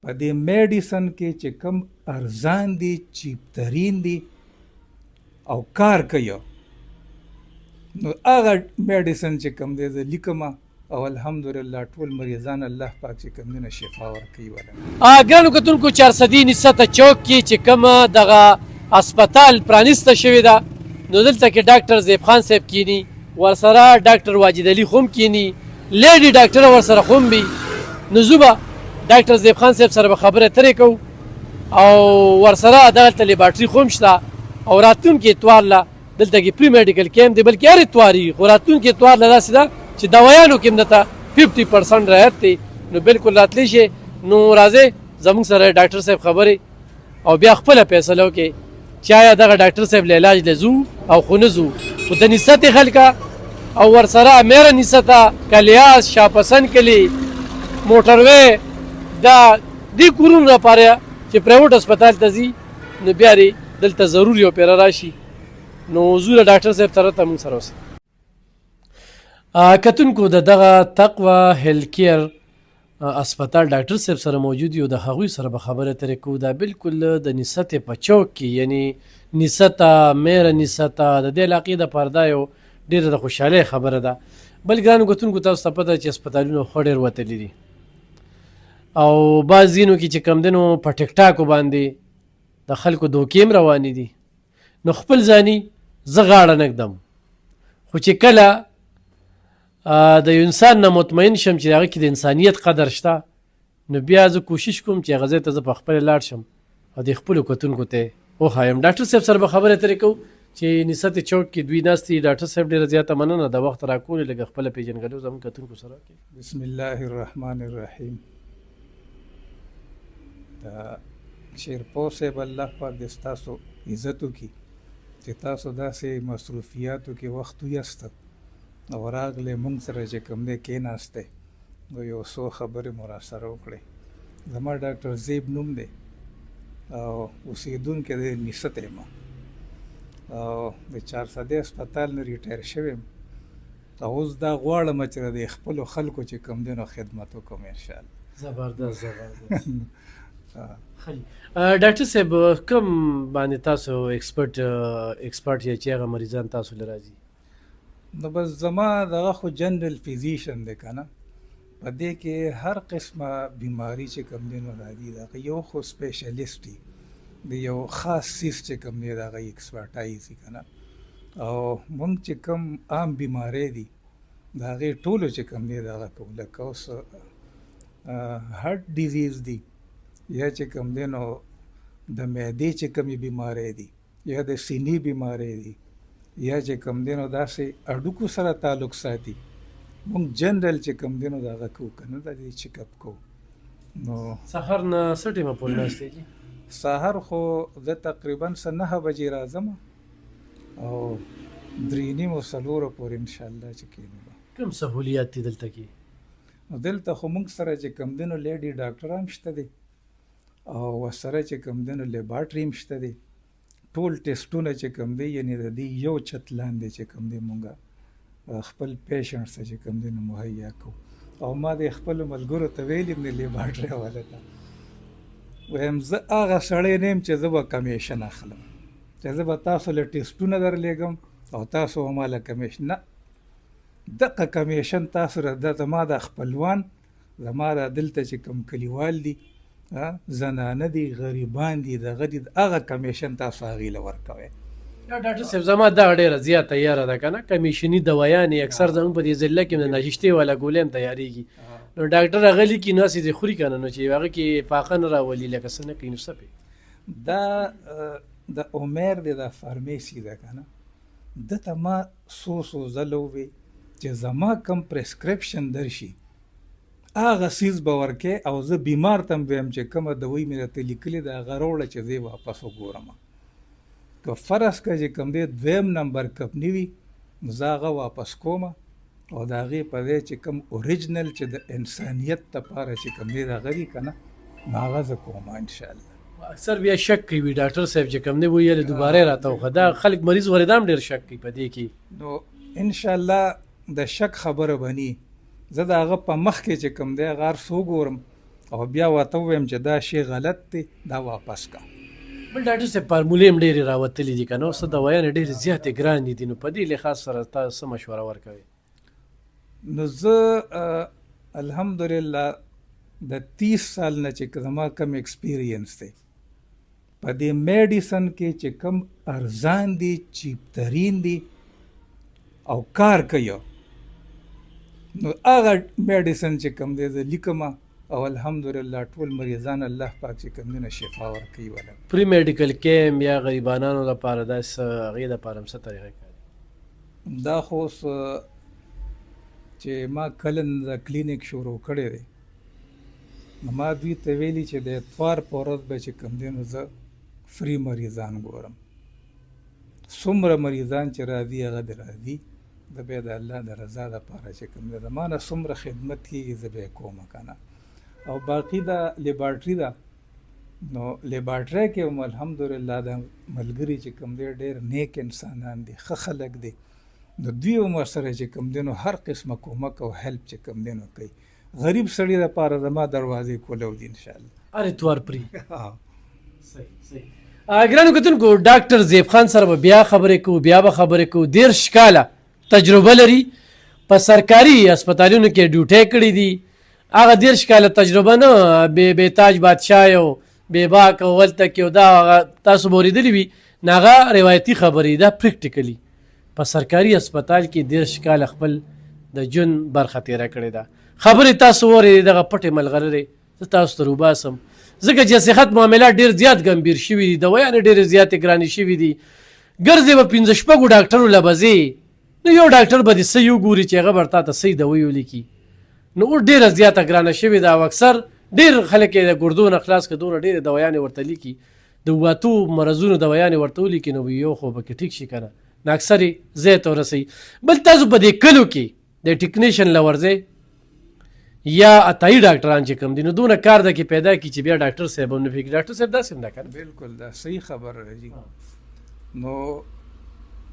په دې میډیسن کې چې کوم ارزان دي چیپ ترین دي او کار کوي نو هغه میډیسن چې کوم دی زه لیکم او الحمدلله ټول مریضان الله پاک چې کوم دي نه شفا ورکوي ولا ګرانو کتونکو 400 چوک کې چې کومه دغه هسپتال پرانیسته شوې ده نو دلته کې ډاکټر زیب خان صاحب کینی ورسره ډاکټر واجد علي خوم کینی لیډي ډاکټر ورسره خوم بي نو زه به ډاکټر زیب خان صاحب سره به خبرې اترې کوو او ورسره دغلته لیبارټري خوم شته او راتلونکي اتوار له دلته کې پری میډیکل کیمپ دی بلکې هر اتوار وي خو راتلونکي اتوار له داسې ده چې دوايانو کې هم درته 50% رعایت دی نو بالکل راتلی شي نو راځئ زموږ سره ډاکټر صاحب خبرې او بیا خپله فیصله وکړئ چې آیا دغه ډاکټر صاحب له علاج له ځو او خو نه ځو خو د نسته خلکه او ورسره امیره نسته کلیاس شاپسند کلي موټروی دا دې کورونو لپاره چې پرایوټ هسپتال ته ځي نو بیا دلته ضرور یو پیره راشي نو زو له ډاکټر صاحب سره ته موږ سره اوسئ کتونکو د دغه تقوا هیلث کیر هسپتال ډاکټر صاحب سره موجود یو د هغوی سره به خبرې اترې کوو دا بالکل د نسته په چوک کې یعنی نسته میره نسته د دې علاقې دپاره دا یو ډېره د خوشحالۍ خبره ده بل ګرانو کتونکو تاسو ته پته چې هسپتالونه خو ډېر وتلي دي او بعض ځینو کې چې کم دی نو په ټیک ټاکو باندې د خلکو دوکې هم روانې دي نو خپل ځاني زه غاړه نه ږدم خو چې کله د یو انسان نه مطمئن شم چې هغه کې د انسانیت قدر شته نو بیا زه کوشش کوم چې هغه ځای ته زه په خپله لاړ شم او د خپلو کتونکو ته وښایم ډاکټر صاحب سره به خبرې اترې کوو چې نسته چوک کې دوی ناست دي ډاکټر صاحب ډېره زیاته مننه د وخت راکولې لږه خپله پېژنګلو زموږ کتونکو سره وکړي بسم الله الرحمن الرحیم شیرپور صاحب الله پاک دې ستاسو عزت وکړي چې تاسو داسې مصروفیاتو کې وخت ویسته او راغلی مونږ سره چې کوم دی کېناستی نو یو څو خبرې مو راسره وکړئ زما ډاکټر زیب نوم دی او اوسېدونکی دی نسته یم او د 400 هسپتال نه ریټایر شوی یم او اوس دا غواړم چې د خپلو خلکو چې کوم دی نو خدمت وکړم انشاءالله زبردست ډاکټر صاحب کوم باندې تاسو ایکسپرټ یې چې هغه مریضان تاسو له راځي نو بس زما دغه خو جنرل فیزیشن دی که نه په دې کې هر قسمه بیماری چې کوم دی نو راځي دغه یو خو سپیشلیسټ وي د یو خاص سیز چې کوم دی د هغه ایکسپرټایز وي که نه او مونږ چې کوم عام بیماری دي د هغې ټولو چې کوم دی د هغه کوو لکه اوس هارټ ډیزیز دی یا چې کوم دی نو د معدې چې کومې بیماری دي یا د سینې بیماری دي یا چې کوم دی نو داسې اډوکو سره تعلق ساتي مونږ جنرل چې کوم دی نو د هغه کوو که نه د دې چیکاپ کوو نو سهار نه څه ټیمه پورې ناست دی سهار خو زه تقریبا 9 بجې راځم او 3:30 او 4 پورې انشاءالله چې کېنو کوم سهولیات دي دلته کې نو دلته خو مونږ سره چې کوم دی نو لیډي ډاکټر هم شته دی او ورسره چې کوم دی نو لیبارټري هم شته دی ټول ټیسټونه چې کوم دی یعنې د دې یو چت لاندې چې کوم دی مونږ خپل پیشنټس ته چې کوم دی نو مهیا کوو او ما د خپلو ملګرو ته ویلي م د لیبارټري حواله ته ویم زه هغه سړی نه یم چې زه به کمیشن اخلم چې زه به تاسو له ټیسټونه درلیږم او تاسو به ماله کمیشن نه دغه کمیشن تاسو د زما د خپلوان زما د دلته چې کوم کلیوال دي زنانه دي غریبان دي دغه دي هغه کمیشن تاسو هغې له ورکوئ ډاکټر صاحب زما دغه ډېره زیاته یاره ده که نه کمیشني دوايانې اکثر زموږ په دې ضلع کې د ناششتې والا ګولۍ هم تیارېږي نو ډاکټر هغه لیکي نو هسې دې خوري که نه نو چې هغه کې فاقه نه راولي لکه څه نه کوي نو څه پې دا د عمر دی دا فارمیسي ده که نه دته ما څو ځله ووې چې زما کم پرسکرپشن درشي هغه سیز به ورکې او زه بیمار ته هم ویم چې کومه دوی مې راته لیکلې ده هغه راوړه چې زه یې واپس وګورم که فرض که چې کوم دی 2 نمبر کمپني وي نو زه هغه واپس کوم او د هغې په ځای چې کوم اوریجنل چې د انسانیت دپاره چې کوم دی د هغه وي که نه نو هغه زه کوم انشاءالله اکثر بیا شک کوي ډاکټر صاحب چې کوم دی ویلې دوباره یې راته وښه دا خلک مریض ورېدا هم ډېر شک کوي په دې کې نو انشاءالله د شک خبره بني زه د هغه په مخ کې چې کوم دی هغه هر څه وګورم او بیا ورته ووایم چې دا شی غلط دی دا واپس کا. بل ډاکټر صاحب فارمولې هم ډېرې راوتلې دي که نه، اوس دوايانې ډېرې زیاتې ګرانې دي، نو په دې لحاظ سره تاسو څه مشوره ورکوئ؟ نو زه الحمدلله د 30 سال نه چې زما کم ایکسپیرینس دی په دې میډیسن کې چې کم ارزان دي چیپ ترین دي او کار کوي، نو هغه میډیسن چې کم دی زه لیکم او الحمدلله ټول مریضان الله پاک چې کم دي شفا ورکوي. ولا پری میډیکل کیم یا غریبانانو لپاره داسې هغې دپاره هم څه طریقه کوي؟ دا خو اوس چې ما کله د کلینیک شروع کړی دی نو ما دوی ته ویلي چې د اتوار په ورځ به چې کم دی نو زه فری مریضان ګورم، څومره مریضان چې راځي هغه د راځي، زه بیا د الله د رضا دپاره چې کوم دی زما نه څومره خدمت کېږي زه بیا کوم که نه. او باقي دا لیبارټري ده، نو لیبارټرۍ کې هم الحمدلله د ملګري چې کوم دی ډېر نیک انسانان دي، ښه خلک دي، نو دوی هم ورسره چې کوم دی نو هر قسمه کومک او هیلپ چې کوم دی نو کوي. غریب سړي دپاره زما دروازې کولو دي انشاءالله. هر اتوار پرې. ګرانو کتونکو ډاکټر زیب خان سره به بیا خبرې کوو، بیا به خبرې کوو. 13 کاله تجربه لري، په سرکاري هسپتالونو کې ډیوټۍ کړې دي. هغه 13 کاله تجربه نه بې تاج بادشاه او بې باک او هلته کې دا تاسو به اورېدلي وي، نه هغه روایتي خبرې، دا پریکټیکلي په سرکاري هسپتال کې 13 کاله خپل د ژوند برخه تېره کړې ده. خبرې تاسو اورېدې دغه پټې ملغلرې زه تاسو ته روباسم، ځکه چې صحت معاملات ډېر زیات ګمبیر شوي دي، دوایانې ډېرې زیاتې ګرانې شوي دي. ګرځې به 15-16 ډاکټرو له به ځې، نو یو ډاکټر به دې څه یو ګوري چې هغه به تا ته صحیح دوی ولیکي. نو اوس ډېره زیاته ګرانه شوې ده او اکثر ډېر خلک یې د ګردو نه خلاص که دونه ډېرې دوایانې ورته لیکي، د واتو مرضونو دوایانې ورته ولیکي، نو یو خو پکې ټیک شي که نه، نو اکثر یې ځای ته ورسوي. بل تاسو په دې کلو کې د ټیکنیشن له ورځئ یا عطایي ډاکټران چې کوم دي، نو دونه کار ده کې پیدا کړي چې بیا ډاکټر صاحب هم نه فکر. ډاکټر صاحب داسې هم ده که نه؟ بالکل دا صحیح خبره راځي. نو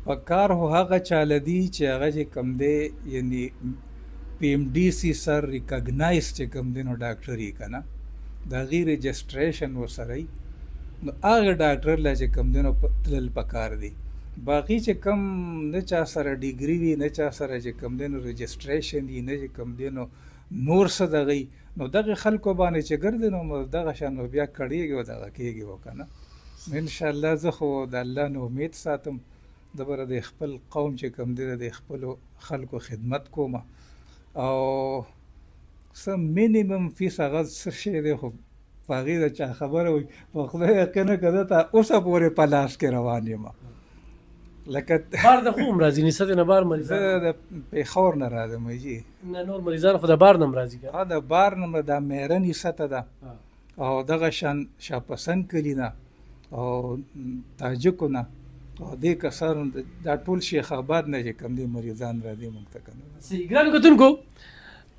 په کار خو هغه چاله دي چې هغه چې کوم دی یعنی PMDC سر ریکګنایز چې کوم دی نو ډاکټر یې که نه د هغې رجسټریشن ورسره وي، نو هغه ډاکټر له چې کوم دی نو تلل پکار دی. باقي چې کم نه چا سره ډیګري وي، نه چا سره چې کوم دی نو رجسټریشن وي، نه چې کوم دی نو نور څه دغه وي، نو دغه خلکو باندې چې ګرځي نو دغه شان نو بیا کړېږي او دغه کېږي و که نه. انشاءالله زه خو د الله نه امید ساتم، زه به د خپل قوم چې کوم دی د خپلو خلکو خدمت کوم او څه مینیمم فیس هغه څه شی دی خو په هغې د چا خبره وي په خدای یقینه که زه ته اوسه پورې په لاس کې روان یم. لکه بار د خو هم راځي، نسبت نه بار مریضان؟ زه د پېښور نه راځم جي. نه نور مریضان خو د بار نه هم راځي که؟ د بار نه دا میره نیسته ده او دغه شان شاپسند کلي نه او تاجکو نه او دې کسانو دا ټول شیخ آباد نه چې کوم دي مریضان راځي موږ ته که نه. صحیح. ګرانو کتونکو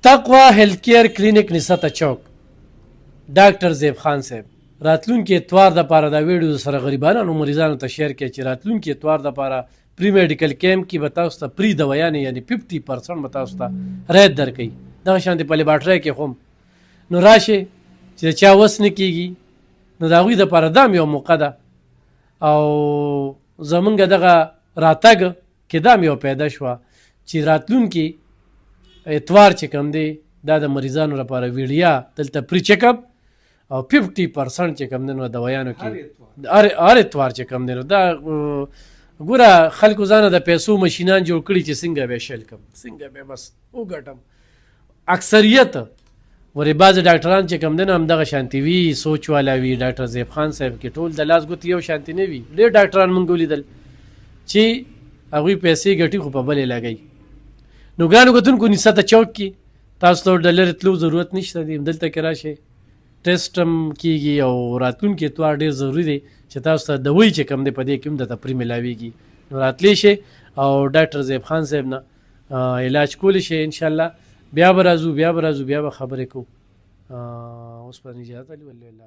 تقوا هیلث کیر کلینک نسته چوک ډاکټر زیب خان صاحب راتلونکي اتوار دپاره دا ویډیو سره غریبانو مریضانو ته شیر کړئ چې راتلونکي اتوار دپاره پری میډیکل کیمپ کې به تاسو ته پری دوایانې یعنې 50% به تاسو ته رعایت درکوي. دغه شانتې په لیبارټرۍ کې خو نو راشئ چې د چا وس نه کېږي نو د هغوی دپاره دا هم یو موقع ده او زمونږ دغه راتګ کې دا هم یو پیدا شوه چې راتلونکي اتوار چې کوم دی دا د مریضانو لپاره ویډیا دلته پری چیک اپ او 50% چې کوم دی نو دوایانو کې هر اتوار چې کوم دی نو دا ګوره خلکو ځانه د پیسو مشینان جوړ کړي چې څنګه به شل کم څنګه به بس وګټم. اکثریت ورې بعضې ډاکټران چې کوم دی نو همدغه شانتي وي، سوچ والا وي. ډاکټر زیب خان صاحب کې ټول د لاس ګوتې یو شانتي نه وي. ډېر ډاکټران مونږ ولیدل چې هغوی پیسې ګټي خو په بلې لګوي. نو ګرانو کتونکو نسته چوک کې تاسو ته د لرې تلو ضرورت نشته دی، دلته کې راشئ ټیسټ هم کېږي او راتلونکي اتوار ډېر ضروري دی چې تاسو ته دوی چې کوم دی په دې کې هم درته پرې میلاویږي. نو راتلی شئ او ډاکټر زیب خان صاحب نه علاج کولی شئ انشاءالله. بیا به راځو بیا به خبرې کوو. اوس په اجازه علي والله الله